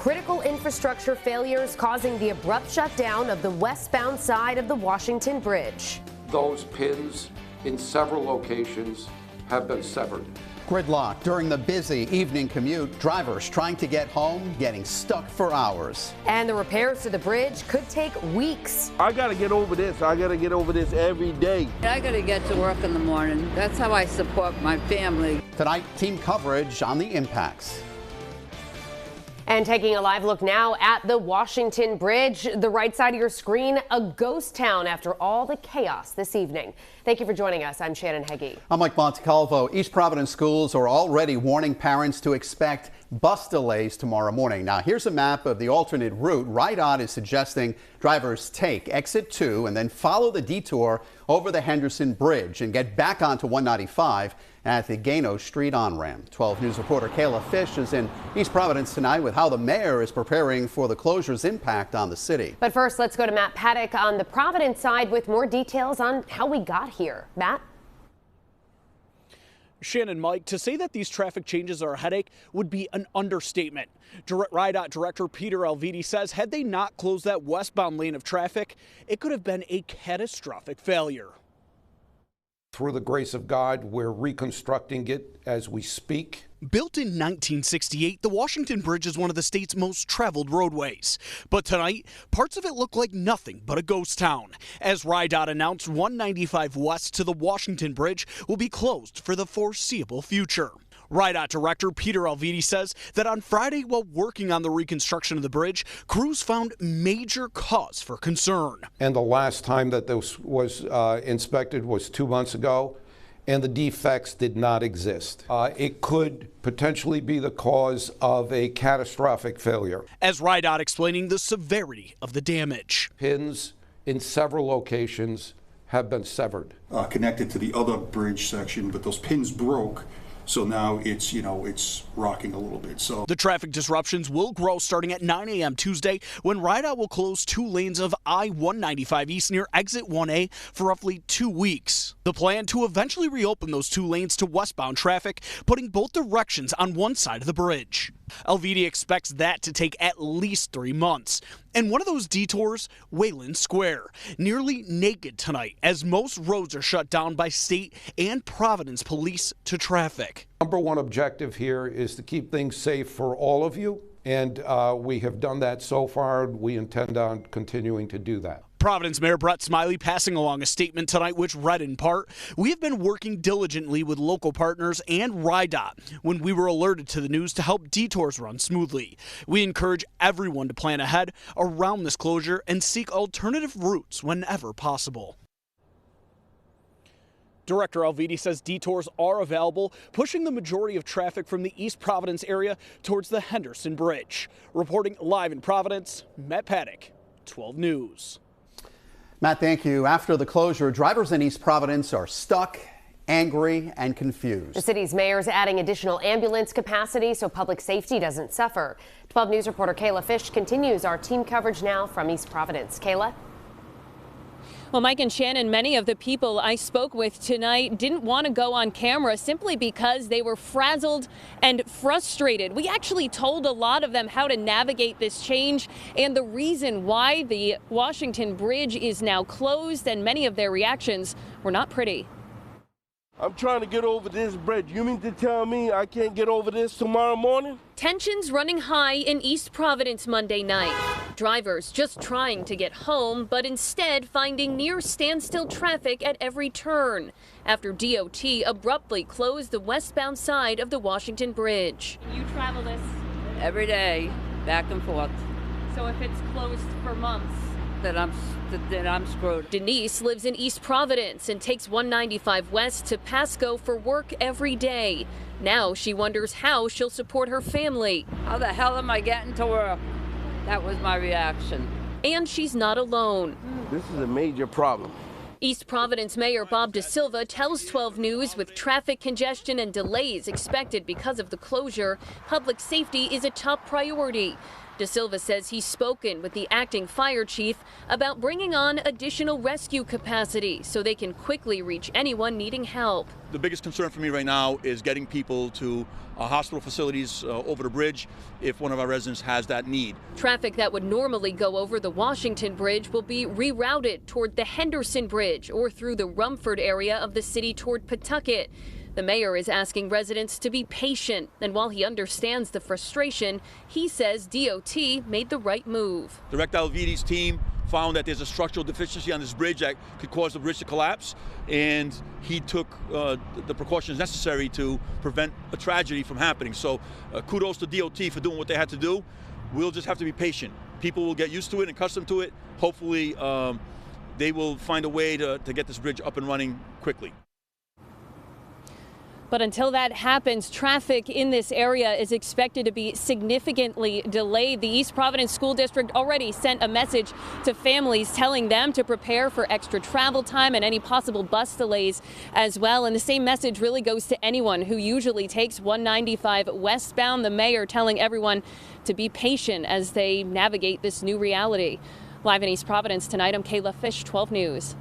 critical infrastructure failures causing the abrupt shutdown of the westbound side of the Washington Bridge. Those pins in several locations have been severed. Gridlock during the busy evening commute. Drivers trying to get home getting stuck for hours. And the repairs to the bridge could take weeks. I got to get over this. I got to get over this every day. I got to get to work in the morning. That's how I support my family. Tonight, team coverage on the impacts. And taking a live look now at the Washington Bridge, the right side of your screen, a ghost town after all the chaos this evening. Thank you for joining us. I'm Shannon Heggie. I'm Mike Montecalvo. East Providence schools are already warning parents to expect bus delays tomorrow morning. Now, here's a map of the alternate route RIDOT is suggesting drivers take exit 2 and then follow the detour over the Henderson Bridge and get back onto 195 at the Gano Street on-ramp. 12 News reporter Kayla Fish is in East Providence tonight with how the mayor is preparing for the closure's impact on the city. But first, let's go to Matt Paddock on the Providence side with more details on how we got here. Matt? Shannon, Mike, to say that these traffic changes are a headache would be an understatement. RIDOT Director Peter Alviti says had they not closed that westbound lane of traffic, it could have been a catastrophic failure. Through the grace of God, we're reconstructing it as we speak. Built in 1968, the Washington Bridge is one of the state's most traveled roadways. But tonight, parts of it look like nothing but a ghost town. As RIDOT announced, 195 west to the Washington Bridge will be closed for the foreseeable future. RIDOT Director Peter Alviti says that on Friday, while working on the reconstruction of the bridge, crews found major cause for concern. And the last time that this was inspected was 2 months ago, and the defects did not exist. It could potentially be the cause of a catastrophic failure. As RIDOT explaining the severity of the damage. Pins in several locations have been severed. Connected to the other bridge section, but those pins broke. So now it's, it's rocking a little bit. So the traffic disruptions will grow starting at 9 a.m. Tuesday when RIDOT will close 2 lanes of I-195 East near exit 1A for roughly 2 weeks. The plan to eventually reopen those 2 lanes to westbound traffic, putting both directions on one side of the bridge. Alviti expects that to take at least 3 months. And one of those detours, Wayland Square, nearly naked tonight as most roads are shut down by state and Providence police to traffic. Number one objective here is to keep things safe for all of you, and we have done that so far. We intend on continuing to do that. Providence Mayor Brett Smiley passing along a statement tonight which read in part, "We have been working diligently with local partners and RIDOT when we were alerted to the news to help detours run smoothly. We encourage everyone to plan ahead around this closure and seek alternative routes whenever possible." Director Alviti says detours are available, pushing the majority of traffic from the East Providence area towards the Henderson Bridge. Reporting live in Providence, Matt Paddock, 12 News. Matt, thank you. After the closure, drivers in East Providence are stuck, angry, and confused. The city's mayor is adding additional ambulance capacity so public safety doesn't suffer. 12 News reporter Kayla Fish continues our team coverage now from East Providence. Kayla? Well, Mike and Shannon, many of the people I spoke with tonight didn't want to go on camera simply because they were frazzled and frustrated. We actually told a lot of them how to navigate this change and the reason why the Washington Bridge is now closed, and many of their reactions were not pretty. I'm trying to get over this bridge. You mean to tell me I can't get over this tomorrow morning? Tensions running high in East Providence Monday night. Drivers just trying to get home, but instead finding near standstill traffic at every turn after DOT abruptly closed the westbound side of the Washington Bridge. You travel this Every day, back and forth. so if it's closed for months. Then I'm screwed. Denise lives in East Providence and takes 195 west to Pasco for work every day. Now she wonders how she'll support her family. How the hell am I getting to work? That was my reaction. And she's not alone. This is a major problem. East Providence Mayor Bob De Silva tells 12 News with traffic congestion and delays expected because of the closure, public safety is a top priority. De Silva says he's spoken with the acting fire chief about bringing on additional rescue capacity so they can quickly reach anyone needing help. The biggest concern for me right now is getting people to hospital facilities over the bridge if one of our residents has that need. Traffic that would normally go over the Washington Bridge will be rerouted toward the Henderson Bridge or through the Rumford area of the city toward Pawtucket. The mayor is asking residents to be patient, and while he understands the frustration, he says DOT made the right move. Director Alvidi's team found that there's a structural deficiency on this bridge that could cause the bridge to collapse, and he took the precautions necessary to prevent a tragedy from happening. So kudos to DOT for doing what they had to do. We'll just have to be patient. People will get used to it and accustomed to it. Hopefully they will find a way to get this bridge up and running quickly. But until that happens, traffic in this area is expected to be significantly delayed. The East Providence School District already sent a message to families telling them to prepare for extra travel time and any possible bus delays as well. And the same message really goes to anyone who usually takes 195 westbound. The mayor telling everyone to be patient as they navigate this new reality. Live in East Providence tonight, I'm Kayla Fish, 12 News.